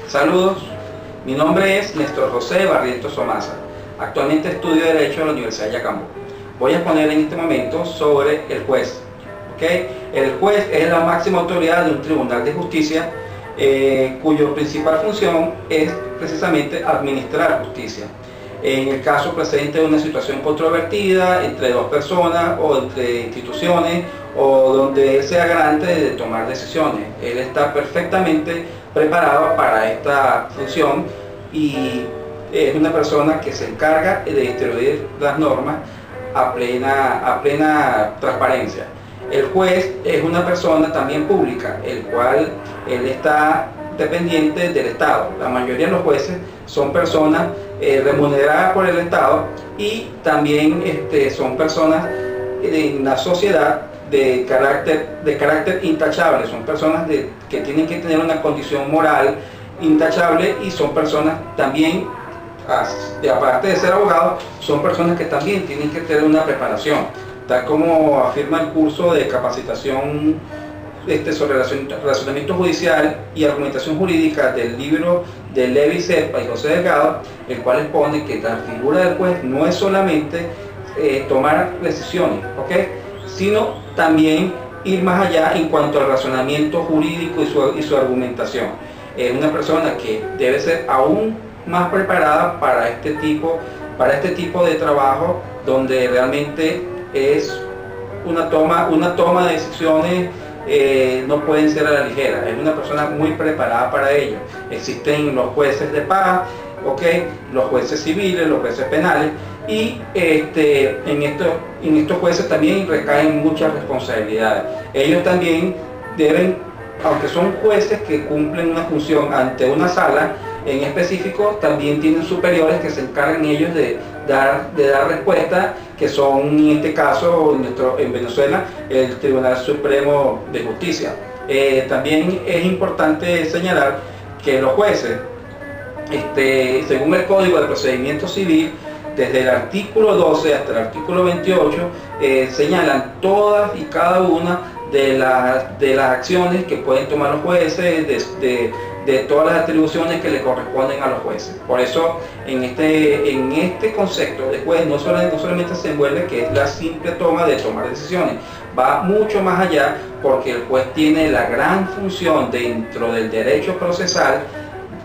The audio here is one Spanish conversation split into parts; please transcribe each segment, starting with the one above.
Saludos, mi nombre es Néstor José Barrientos Somasa. Actualmente estudio Derecho en la Universidad de Yacambú. Voy a exponer en este momento sobre el juez. ¿Okay? El juez es la máxima autoridad de un tribunal de justicia cuya principal función es precisamente administrar justicia. En el caso presente de una situación controvertida entre dos personas o entre instituciones o donde él sea garante de tomar decisiones, él está perfectamente preparado para esta función y es una persona que se encarga de distribuir las normas a plena transparencia. El juez es una persona también pública, el cual él está dependiente del Estado. La mayoría de los jueces son personas remuneradas por el Estado y también son personas en la sociedad de carácter intachable, son personas que tienen que tener una condición moral intachable y son personas también, aparte de ser abogados, son personas que también tienen que tener una preparación, tal como afirma el curso de capacitación sobre razonamiento judicial y argumentación jurídica del libro de Levi Serpa y José Delgado, el cual expone que la figura del juez no es solamente tomar decisiones, ¿okay?, sino también ir más allá en cuanto al razonamiento jurídico y su argumentación. Es una persona que debe ser aún más preparada para este tipo de trabajo, donde realmente es una toma de decisiones, no pueden ser a la ligera. Es una persona muy preparada para ello. Existen los jueces de paz, ¿okay?, los jueces civiles, los jueces penales, y en estos jueces también recaen muchas responsabilidades. Ellos también deben, aunque son jueces que cumplen una función ante una sala en específico, también tienen superiores que se encargan ellos de dar respuesta, que son en este caso en Venezuela el Tribunal Supremo de Justicia. También es importante señalar que los jueces, según el Código de Procedimiento Civil, desde el artículo 12 hasta el artículo 28, señalan todas y cada una de las acciones que pueden tomar los jueces, de todas las atribuciones que le corresponden a los jueces. Por eso, en este concepto de juez no solamente se envuelve que es la simple tomar decisiones, va mucho más allá, porque el juez tiene la gran función dentro del derecho procesal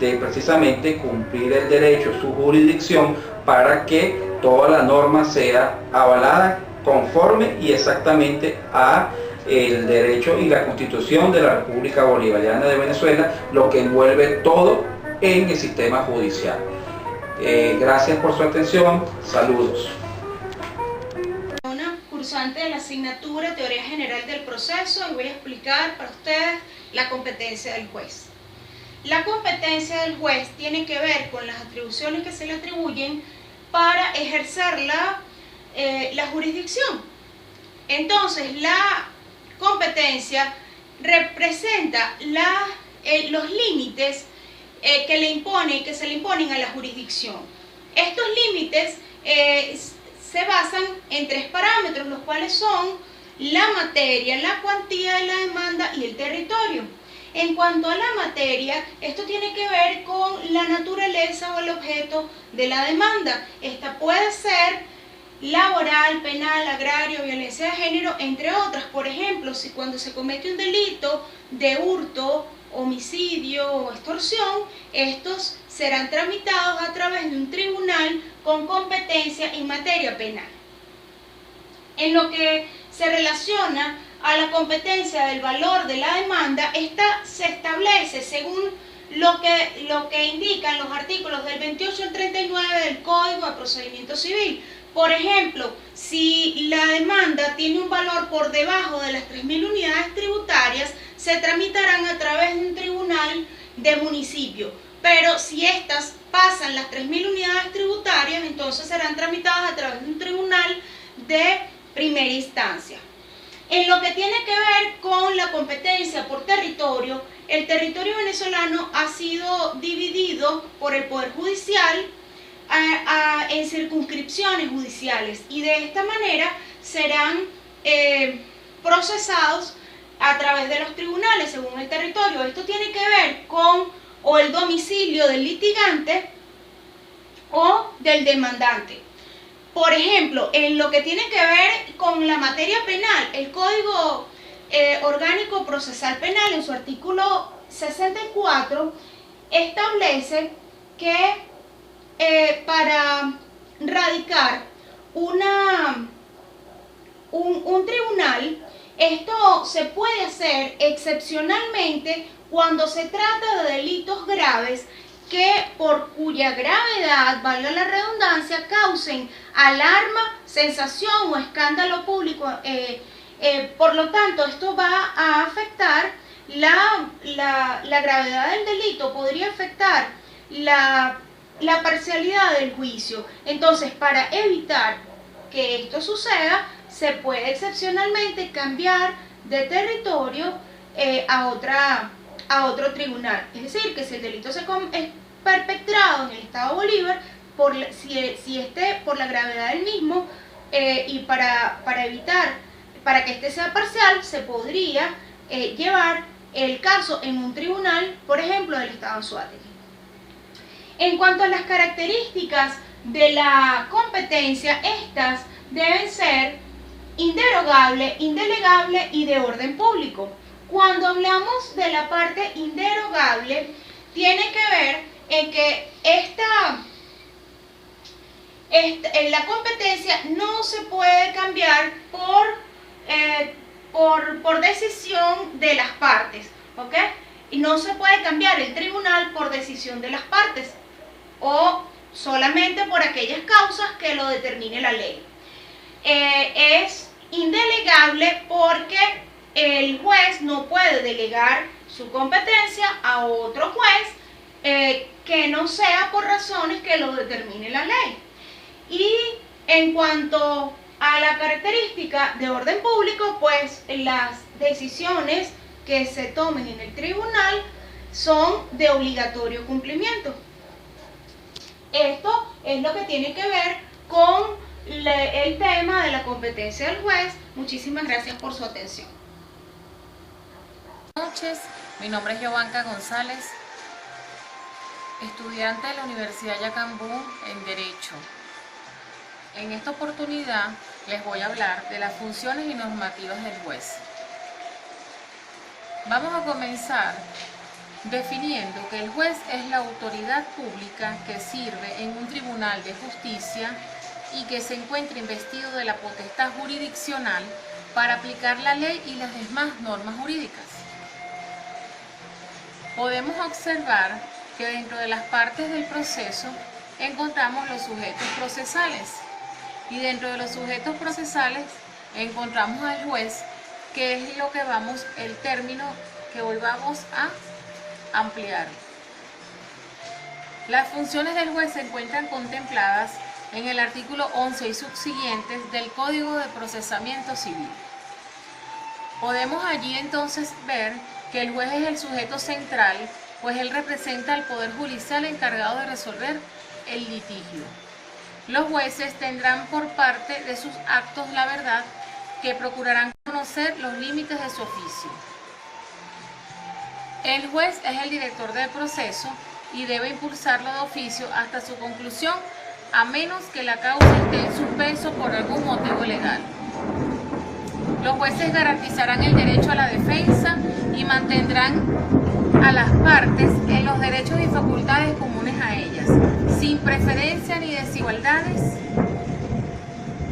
de precisamente cumplir el derecho, su jurisdicción, para que toda la norma sea avalada conforme y exactamente a el derecho y la Constitución de la República Bolivariana de Venezuela, lo que envuelve todo en el sistema judicial. Gracias por su atención. Saludos. Una cursante de la asignatura Teoría General del Proceso, y voy a explicar para ustedes la competencia del juez. La competencia del juez tiene que ver con las atribuciones que se le atribuyen para ejercer la jurisdicción. Entonces, la competencia representa los límites que se le imponen a la jurisdicción. Estos límites se basan en tres parámetros, los cuales son la materia, la cuantía de la demanda y el territorio. En cuanto a la materia, esto tiene que ver con la naturaleza o el objeto de la demanda. Esta puede ser laboral, penal, agrario, violencia de género, entre otras. Por ejemplo, si cuando se comete un delito de hurto, homicidio o extorsión, estos serán tramitados a través de un tribunal con competencia en materia penal. En lo que se relaciona a la competencia del valor de la demanda, esta se establece según lo que indican los artículos del 28 al 39 del Código de Procedimiento Civil. Por ejemplo, si la demanda tiene un valor por debajo de las 3.000 unidades tributarias, se tramitarán a través de un tribunal de municipio. Pero si estas pasan las 3.000 unidades tributarias, entonces serán tramitadas a través de un tribunal de primera instancia. En lo que tiene que ver con la competencia por territorio, el territorio venezolano ha sido dividido por el Poder Judicial en circunscripciones judiciales, y de esta manera serán procesados a través de los tribunales según el territorio. Esto tiene que ver con o el domicilio del litigante o del demandante. Por ejemplo, en lo que tiene que ver con la materia penal, el Código Orgánico Procesal Penal, en su artículo 64, establece que para radicar un tribunal, esto se puede hacer excepcionalmente cuando se trata de delitos graves que por cuya gravedad, valga la redundancia, causen alarma, sensación o escándalo público. Por lo tanto, esto va a afectar la gravedad del delito, podría afectar la parcialidad del juicio. Entonces, para evitar que esto suceda, se puede excepcionalmente cambiar de territorio a otro tribunal. Es decir, que si el delito es perpetrado en el Estado Bolívar, por la gravedad del mismo, y para evitar, para que este sea parcial, se podría llevar el caso en un tribunal, por ejemplo, del Estado Anzoátegui. En cuanto a las características de la competencia, estas deben ser inderogable, indelegable y de orden público. Cuando hablamos de la parte inderogable, tiene que ver en que la competencia no se puede cambiar por decisión de las partes, ¿ok? Y no se puede cambiar el tribunal por decisión de las partes o solamente por aquellas causas que lo determine la ley. Es indelegable porque el juez no puede delegar su competencia a otro juez que no sea por razones que lo determine la ley. Y en cuanto a la característica de orden público, pues las decisiones que se tomen en el tribunal son de obligatorio cumplimiento. Esto es lo que tiene que ver con el tema de la competencia del juez. Muchísimas gracias por su atención. Buenas noches, mi nombre es Giovanca González, estudiante de la Universidad Yacambú en Derecho. En esta oportunidad les voy a hablar de las funciones y normativas del juez. Vamos a comenzar definiendo que el juez es la autoridad pública que sirve en un tribunal de justicia y que se encuentra investido de la potestad jurisdiccional para aplicar la ley y las demás normas jurídicas. Podemos observar que dentro de las partes del proceso encontramos los sujetos procesales y dentro de los sujetos procesales encontramos al juez, que es el término que hoy vamos a ampliar. Las funciones del juez se encuentran contempladas en el artículo 11 y subsiguientes del Código de Procesamiento Civil. Podemos allí entonces ver que el juez es el sujeto central, pues él representa al Poder Judicial encargado de resolver el litigio. Los jueces tendrán por parte de sus actos la verdad, que procurarán conocer los límites de su oficio. El juez es el director del proceso y debe impulsarlo de oficio hasta su conclusión, a menos que la causa esté en suspenso por algún motivo legal. Los jueces garantizarán el derecho a la defensa y mantendrán a las partes en los derechos y facultades comunes a ellas, sin preferencia ni desigualdades.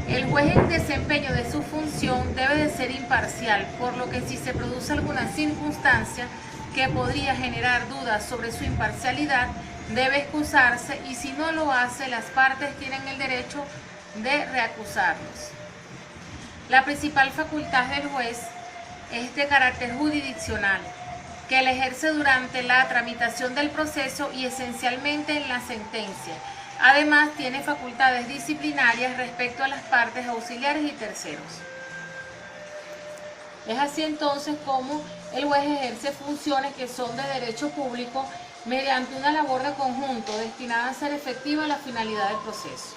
El juez en desempeño de su función debe de ser imparcial, por lo que si se produce alguna circunstancia que podría generar dudas sobre su imparcialidad, debe excusarse, y si no lo hace, las partes tienen el derecho de reacusarlos. La principal facultad del juez es de carácter jurisdiccional, que la ejerce durante la tramitación del proceso y esencialmente en la sentencia. Además, tiene facultades disciplinarias respecto a las partes auxiliares y terceros. Es así entonces como el juez ejerce funciones que son de derecho público mediante una labor de conjunto destinada a hacer efectiva la finalidad del proceso.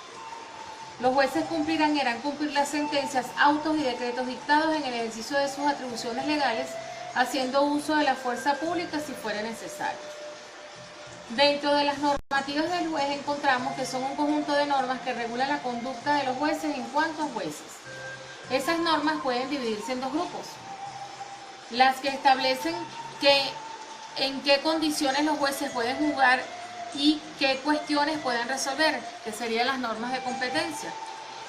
Los jueces cumplirán y harán cumplir las sentencias, autos y decretos dictados en el ejercicio de sus atribuciones legales, haciendo uso de la fuerza pública si fuera necesario. Dentro de las normativas del juez encontramos que son un conjunto de normas que regulan la conducta de los jueces en cuanto a jueces. Esas normas pueden dividirse en dos grupos. Las que establecen en qué condiciones los jueces pueden juzgar y qué cuestiones pueden resolver, que serían las normas de competencia,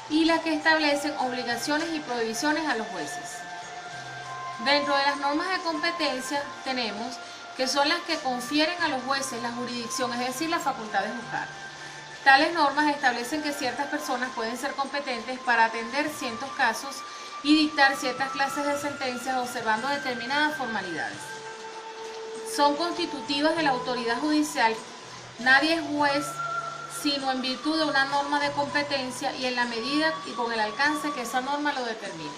y las que establecen obligaciones y prohibiciones a los jueces. Dentro de las normas de competencia tenemos que son las que confieren a los jueces la jurisdicción, es decir, la facultad de juzgar. Tales normas establecen que ciertas personas pueden ser competentes para atender ciertos casos y dictar ciertas clases de sentencias observando determinadas formalidades. Son constitutivas de la autoridad judicial. Nadie es juez sino en virtud de una norma de competencia y en la medida y con el alcance que esa norma lo determine.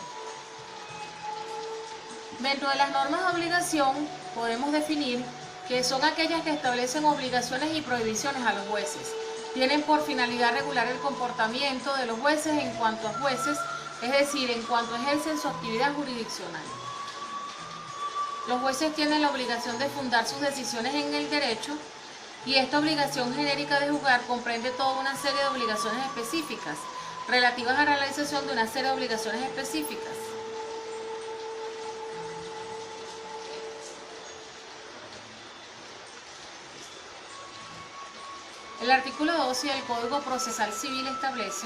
Dentro de las normas de obligación podemos definir que son aquellas que establecen obligaciones y prohibiciones a los jueces. Tienen por finalidad regular el comportamiento de los jueces en cuanto a jueces, es decir, en cuanto ejercen su actividad jurisdiccional. Los jueces tienen la obligación de fundar sus decisiones en el derecho y esta obligación genérica de juzgar comprende toda una serie de obligaciones específicas relativas a la realización de una serie de obligaciones específicas. El artículo 12 del Código Procesal Civil establece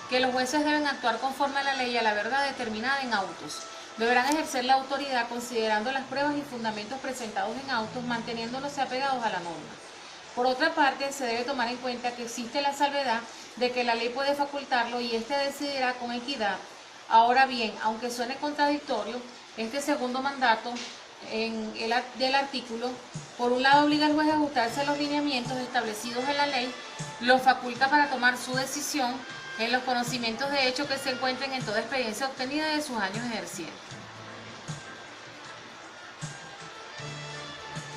que los jueces deben actuar conforme a la ley y a la verdad determinada en autos. Deberán ejercer la autoridad considerando las pruebas y fundamentos presentados en autos, manteniéndose apegados a la norma. Por otra parte, se debe tomar en cuenta que existe la salvedad de que la ley puede facultarlo y éste decidirá con equidad. Ahora bien, aunque suene contradictorio, este segundo mandato del artículo, por un lado obliga al juez a ajustarse a los lineamientos establecidos en la ley, lo faculta para tomar su decisión en los conocimientos de hecho que se encuentren en toda experiencia obtenida de sus años ejerciendo.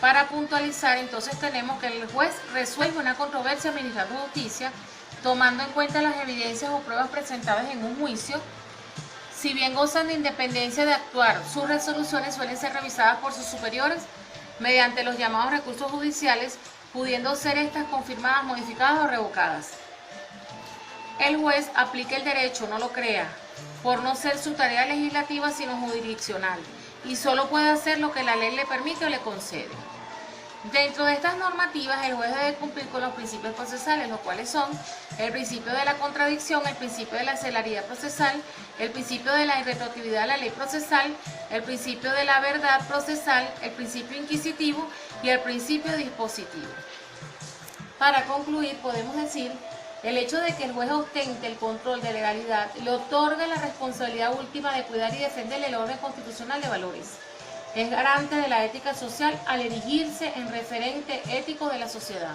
Para puntualizar, entonces tenemos que el juez resuelve una controversia administrando justicia tomando en cuenta las evidencias o pruebas presentadas en un juicio. Si bien gozan de independencia de actuar, sus resoluciones suelen ser revisadas por sus superiores mediante los llamados recursos judiciales, pudiendo ser estas confirmadas, modificadas o revocadas. El juez aplica el derecho, no lo crea, por no ser su tarea legislativa sino jurisdiccional, y solo puede hacer lo que la ley le permite o le concede. Dentro de estas normativas, el juez debe cumplir con los principios procesales, los cuales son el principio de la contradicción, el principio de la celeridad procesal, el principio de la irretroactividad de la ley procesal, el principio de la verdad procesal, el principio inquisitivo y el principio dispositivo. Para concluir, podemos decir, el hecho de que el juez ostente el control de legalidad le otorga la responsabilidad última de cuidar y defender el orden constitucional de valores. Es garante de la ética social al erigirse en referente ético de la sociedad.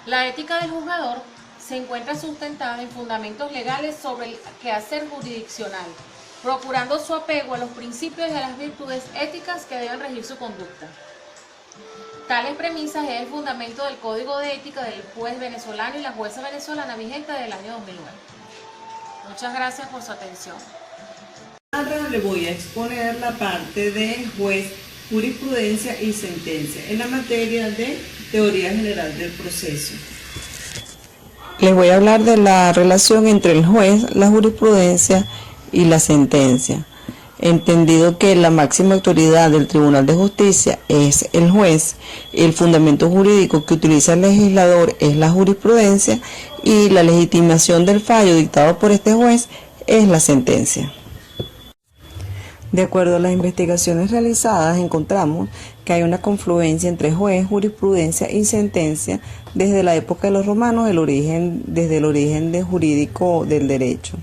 La ética del juzgador se encuentra sustentada en fundamentos legales sobre el quehacer jurisdiccional, procurando su apego a los principios y a las virtudes éticas que deben regir su conducta. Tales premisas es el fundamento del Código de Ética del juez venezolano y la jueza venezolana vigente del año 2009. Muchas gracias por su atención. Ahora le voy a exponer la parte de juez, jurisprudencia y sentencia en la materia de teoría general del proceso. Les voy a hablar de la relación entre el juez, la jurisprudencia y la sentencia. Entendido que la máxima autoridad del Tribunal de Justicia es el juez, el fundamento jurídico que utiliza el legislador es la jurisprudencia y la legitimación del fallo dictado por este juez es la sentencia. De acuerdo a las investigaciones realizadas, encontramos que hay una confluencia entre juez, jurisprudencia y sentencia desde la época de los romanos, desde el origen jurídico del derecho.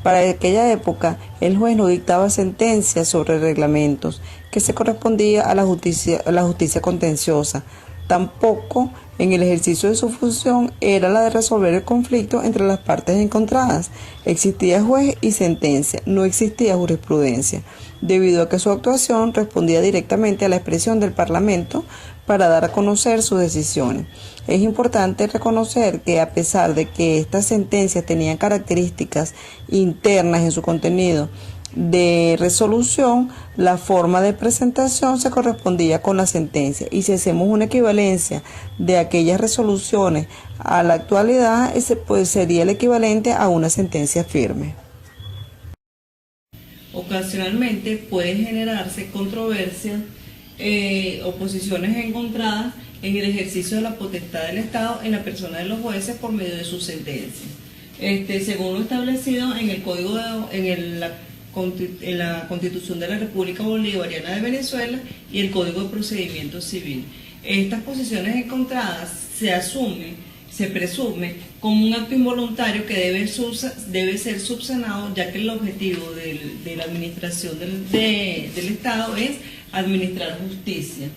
Para aquella época, el juez no dictaba sentencias sobre reglamentos que se correspondía a la justicia contenciosa. Tampoco en el ejercicio de su función era la de resolver el conflicto entre las partes encontradas. Existía juez y sentencia, no existía jurisprudencia, debido a que su actuación respondía directamente a la expresión del Parlamento para dar a conocer sus decisiones. Es importante reconocer que a pesar de que estas sentencias tenían características internas en su contenido, de resolución, la forma de presentación se correspondía con la sentencia. Y si hacemos una equivalencia de aquellas resoluciones a la actualidad, ese pues sería el equivalente a una sentencia firme. Ocasionalmente puede generarse controversia, oposiciones encontradas en el ejercicio de la potestad del Estado en la persona de los jueces por medio de su sentencia. Según lo establecido en el Código en la Constitución de la República Bolivariana de Venezuela y el Código de Procedimiento Civil. Estas posiciones encontradas se presume como un acto involuntario que debe ser subsanado, ya que el objetivo de la administración del Estado es administrar justicia.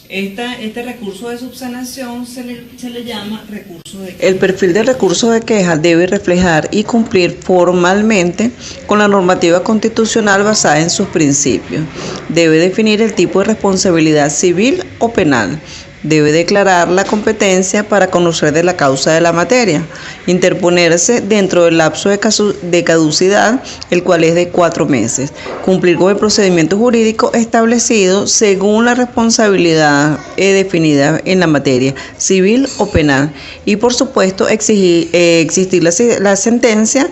Este recurso de subsanación se le llama recurso de queja. El perfil del recurso de queja debe reflejar y cumplir formalmente con la normativa constitucional basada en sus principios. Debe definir el tipo de responsabilidad civil o penal. Debe declarar la competencia para conocer de la causa de la materia, interponerse dentro del lapso de caducidad, el cual es de 4 meses, cumplir con el procedimiento jurídico establecido según la responsabilidad definida en la materia civil o penal y por supuesto existir la sentencia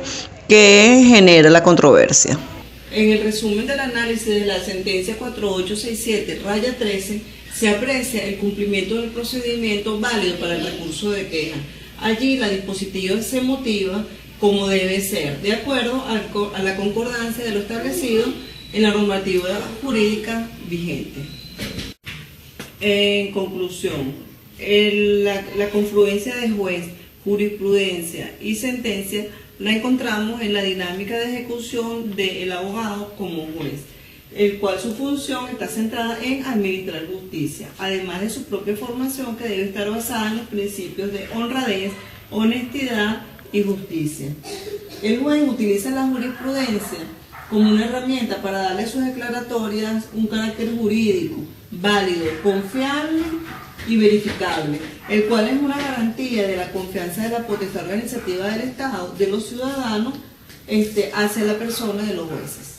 que genera la controversia. En el resumen del análisis de la sentencia 4867-13 se aprecia el cumplimiento del procedimiento válido para el recurso de queja. Allí la dispositiva se motiva como debe ser, de acuerdo a la concordancia de lo establecido en la normativa jurídica vigente. En conclusión, la confluencia de juez, jurisprudencia y sentencia la encontramos en la dinámica de ejecución del abogado como juez, el cual su función está centrada en administrar justicia, además de su propia formación que debe estar basada en los principios de honradez, honestidad y justicia. El juez utiliza la jurisprudencia como una herramienta para darle a sus declaratorias un carácter jurídico, válido, confiable y verificable, el cual es una garantía de la confianza de la potestad organizativa del Estado, de los ciudadanos, hacia la persona de los jueces.